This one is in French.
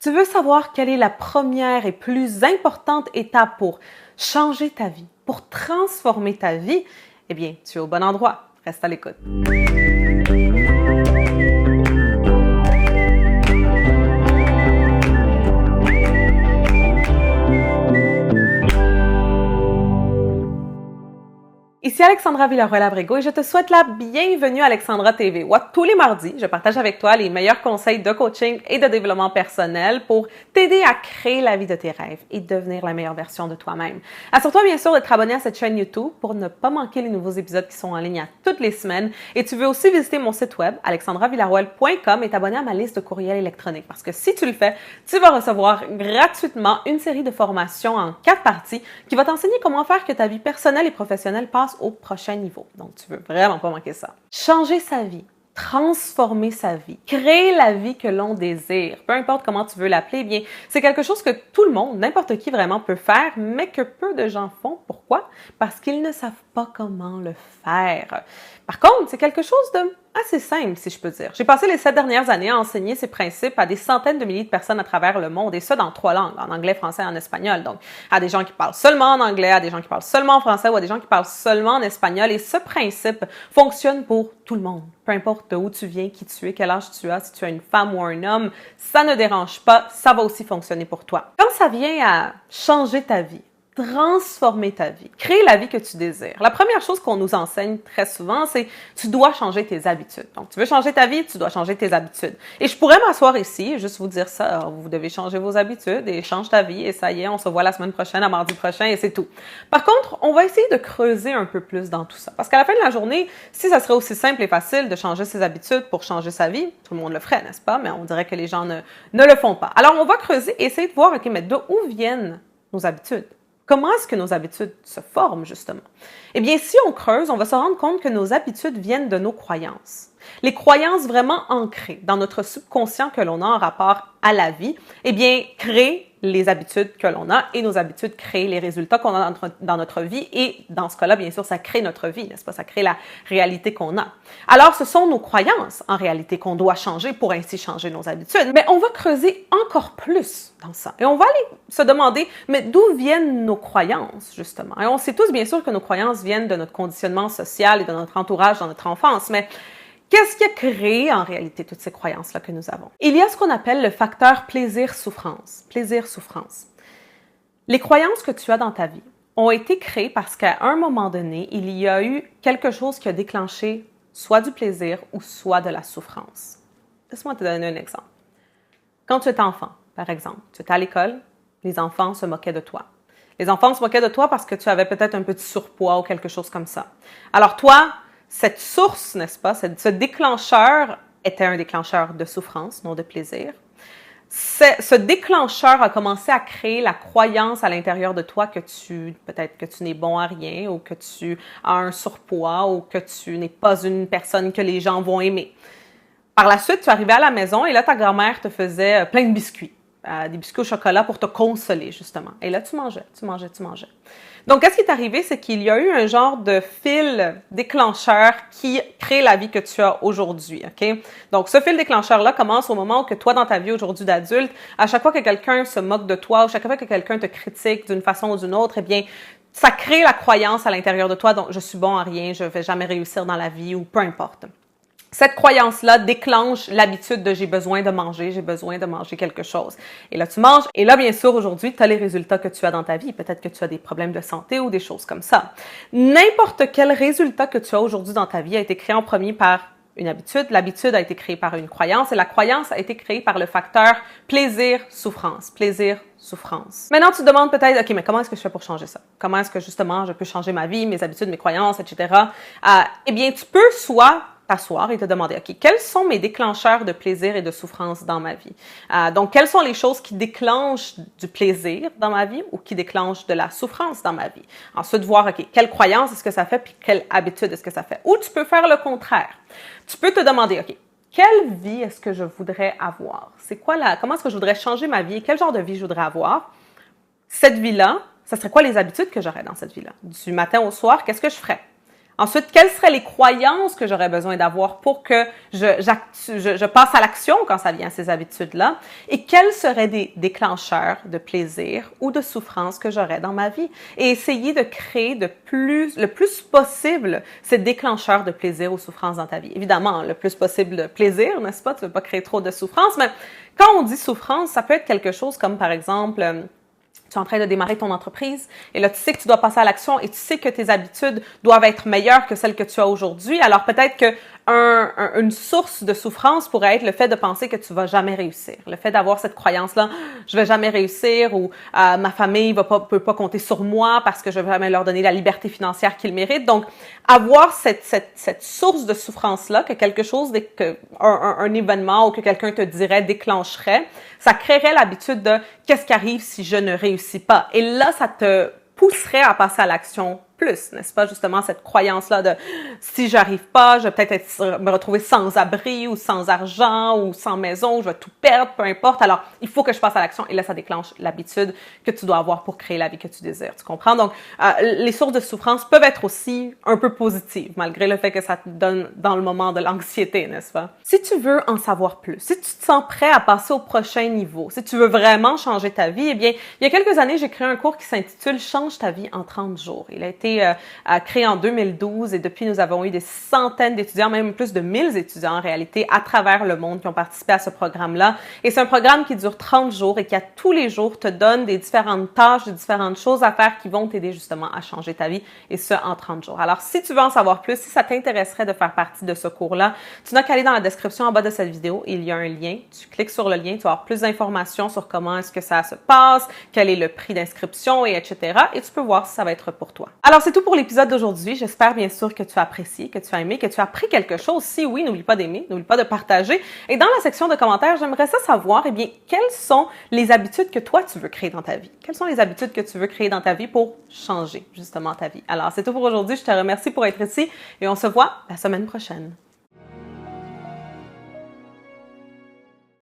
Tu veux savoir quelle est la première et plus importante étape pour changer ta vie, pour transformer ta vie? Eh bien, tu es au bon endroit. Reste à l'écoute. Ici Alexandra Villarroel-Abrego et je te souhaite la bienvenue à Alexandra TV. Tous les mardis, je partage avec toi les meilleurs conseils de coaching et de développement personnel pour t'aider à créer la vie de tes rêves et devenir la meilleure version de toi-même. Assure-toi bien sûr d'être abonné à cette chaîne YouTube pour ne pas manquer les nouveaux épisodes qui sont en ligne à toutes les semaines. Et tu veux aussi visiter mon site web alexandravillarroel.com et t'abonner à ma liste de courriels électroniques parce que si tu le fais, tu vas recevoir gratuitement une série de formations en 4 parties qui va t'enseigner comment faire que ta vie personnelle et professionnelle passe au prochain niveau. Donc, tu veux vraiment pas manquer ça. Changer sa vie, transformer sa vie, créer la vie que l'on désire, peu importe comment tu veux l'appeler, bien, c'est quelque chose que tout le monde, n'importe qui vraiment peut faire, mais que peu de gens font. Pourquoi? Parce qu'ils ne savent pas comment le faire. Par contre, c'est quelque chose de assez simple, si je peux dire. J'ai passé les 7 dernières années à enseigner ces principes à des centaines de milliers de personnes à travers le monde, et ça dans 3 langues, en anglais, français et en espagnol. Donc, à des gens qui parlent seulement en anglais, à des gens qui parlent seulement en français ou à des gens qui parlent seulement en espagnol. Et ce principe fonctionne pour tout le monde. Peu importe d'où tu viens, qui tu es, quel âge tu as, si tu es une femme ou un homme, ça ne dérange pas, ça va aussi fonctionner pour toi. Quand ça vient à changer ta vie, transformer ta vie, créer la vie que tu désires. La première chose qu'on nous enseigne très souvent, c'est tu dois changer tes habitudes. Donc, tu veux changer ta vie, tu dois changer tes habitudes. Et je pourrais m'asseoir ici et juste vous dire ça. Alors, vous devez changer vos habitudes et change ta vie et ça y est, on se voit la semaine prochaine, à mardi prochain et c'est tout. Par contre, on va essayer de creuser un peu plus dans tout ça. Parce qu'à la fin de la journée, si ça serait aussi simple et facile de changer ses habitudes pour changer sa vie, tout le monde le ferait, n'est-ce pas? Mais on dirait que les gens ne le font pas. Alors, on va creuser et essayer de voir, OK, mais d'où viennent nos habitudes? Comment est-ce que nos habitudes se forment, justement? Eh bien, si on creuse, on va se rendre compte que nos habitudes viennent de nos croyances. Les croyances vraiment ancrées dans notre subconscient que l'on a en rapport à la vie, eh bien, créent les habitudes que l'on a et nos habitudes créent les résultats qu'on a dans notre vie et dans ce cas-là, bien sûr, ça crée notre vie, n'est-ce pas? Ça crée la réalité qu'on a. Alors, ce sont nos croyances, en réalité, qu'on doit changer pour ainsi changer nos habitudes. Mais on va creuser encore plus dans ça. Et on va aller se demander, mais d'où viennent nos croyances, justement? Et on sait tous, bien sûr, que nos croyances viennent de notre conditionnement social et de notre entourage dans notre enfance, mais qu'est-ce qui a créé en réalité toutes ces croyances-là que nous avons? Il y a ce qu'on appelle le facteur plaisir-souffrance. Plaisir-souffrance. Les croyances que tu as dans ta vie ont été créées parce qu'à un moment donné, il y a eu quelque chose qui a déclenché soit du plaisir ou soit de la souffrance. Laisse-moi te donner un exemple. Quand tu étais enfant, par exemple, tu étais à l'école, les enfants se moquaient de toi. Les enfants se moquaient de toi parce que tu avais peut-être un petit surpoids ou quelque chose comme ça. Alors toi, cette source, n'est-ce pas, ce déclencheur était un déclencheur de souffrance, non de plaisir. Ce déclencheur a commencé à créer la croyance à l'intérieur de toi que peut-être que tu n'es bon à rien ou que tu as un surpoids ou que tu n'es pas une personne que les gens vont aimer. Par la suite, tu arrivais à la maison et là, ta grand-mère te faisait plein de biscuits. Des biscuits au chocolat pour te consoler, justement. Et là, tu mangeais. Donc, qu'est-ce qui est arrivé? C'est qu'il y a eu un genre de fil déclencheur qui crée la vie que tu as aujourd'hui, OK? Donc, ce fil déclencheur-là commence au moment où que toi, dans ta vie aujourd'hui d'adulte, à chaque fois que quelqu'un se moque de toi ou chaque fois que quelqu'un te critique d'une façon ou d'une autre, eh bien, ça crée la croyance à l'intérieur de toi, donc je suis bon à rien, je vais jamais réussir dans la vie ou peu importe. Cette croyance-là déclenche l'habitude de j'ai besoin de manger quelque chose. Et là, tu manges. Et là, bien sûr, aujourd'hui, tu as les résultats que tu as dans ta vie. Peut-être que tu as des problèmes de santé ou des choses comme ça. N'importe quel résultat que tu as aujourd'hui dans ta vie a été créé en premier par une habitude. L'habitude a été créée par une croyance et la croyance a été créée par le facteur plaisir-souffrance. Plaisir-souffrance. Maintenant, tu te demandes peut-être, OK, mais comment est-ce que je fais pour changer ça? Comment est-ce que, justement, je peux changer ma vie, mes habitudes, mes croyances, etc.? Eh bien, tu peux soit t'asseoir et te demander, OK, quels sont mes déclencheurs de plaisir et de souffrance dans ma vie? Donc, quelles sont les choses qui déclenchent du plaisir dans ma vie ou qui déclenchent de la souffrance dans ma vie? Ensuite, voir, OK, quelle croyance est-ce que ça fait puis quelle habitude est-ce que ça fait? Ou tu peux faire le contraire. Tu peux te demander, OK, quelle vie est-ce que je voudrais avoir? Comment est-ce que je voudrais changer ma vie? Quel genre de vie je voudrais avoir? Cette vie-là, ça serait quoi les habitudes que j'aurais dans cette vie-là? Du matin au soir, qu'est-ce que je ferais? Ensuite, quelles seraient les croyances que j'aurais besoin d'avoir pour que je passe à l'action quand ça vient à ces habitudes-là? Et quels seraient des déclencheurs de plaisir ou de souffrance que j'aurais dans ma vie? Et essayer de créer le plus possible ces déclencheurs de plaisir ou souffrance dans ta vie. Évidemment, le plus possible de plaisir, n'est-ce pas? Tu ne veux pas créer trop de souffrance, mais quand on dit souffrance, ça peut être quelque chose comme, par exemple, tu es en train de démarrer ton entreprise et là, tu sais que tu dois passer à l'action et tu sais que tes habitudes doivent être meilleures que celles que tu as aujourd'hui. Alors, peut-être que une source de souffrance pourrait être le fait de penser que tu vas jamais réussir. Le fait d'avoir cette croyance-là, je vais jamais réussir ou ma famille peut pas compter sur moi parce que je vais jamais leur donner la liberté financière qu'ils méritent. Donc, avoir cette source de souffrance-là, que quelque chose, un événement ou que quelqu'un te dirait déclencherait, ça créerait l'habitude de qu'est-ce qui arrive si je ne réussis pas. Et là, ça te pousserait à passer à l'action plus, n'est-ce pas? Justement, cette croyance-là de si j'arrive pas, je vais peut-être me retrouver sans abri ou sans argent ou sans maison, je vais tout perdre, peu importe. Alors, il faut que je passe à l'action et là, ça déclenche l'habitude que tu dois avoir pour créer la vie que tu désires. Tu comprends? Donc, les sources de souffrance peuvent être aussi un peu positives, malgré le fait que ça te donne dans le moment de l'anxiété, n'est-ce pas? Si tu veux en savoir plus, si tu te sens prêt à passer au prochain niveau, si tu veux vraiment changer ta vie, eh bien, il y a quelques années, j'ai créé un cours qui s'intitule « Change ta vie en 30 jours ». Il a été créé en 2012 et depuis, nous avons eu des centaines d'étudiants, même plus de 1000 étudiants en réalité, à travers le monde qui ont participé à ce programme-là. Et c'est un programme qui dure 30 jours et qui, à tous les jours, te donne des différentes tâches, des différentes choses à faire qui vont t'aider justement à changer ta vie et ce, en 30 jours. Alors, si tu veux en savoir plus, si ça t'intéresserait de faire partie de ce cours-là, tu n'as qu'à aller dans la description en bas de cette vidéo. Il y a un lien. Tu cliques sur le lien, tu vas avoir plus d'informations sur comment est-ce que ça se passe, quel est le prix d'inscription, et etc. Et tu peux voir si ça va être pour toi. Alors, c'est tout pour l'épisode d'aujourd'hui. J'espère bien sûr que tu as apprécié, que tu as aimé, que tu as appris quelque chose. Si oui, n'oublie pas d'aimer, n'oublie pas de partager. Et dans la section de commentaires, j'aimerais ça savoir, eh bien, quelles sont les habitudes que toi, tu veux créer dans ta vie? Quelles sont les habitudes que tu veux créer dans ta vie pour changer, justement, ta vie? Alors, c'est tout pour aujourd'hui. Je te remercie pour être ici et on se voit la semaine prochaine.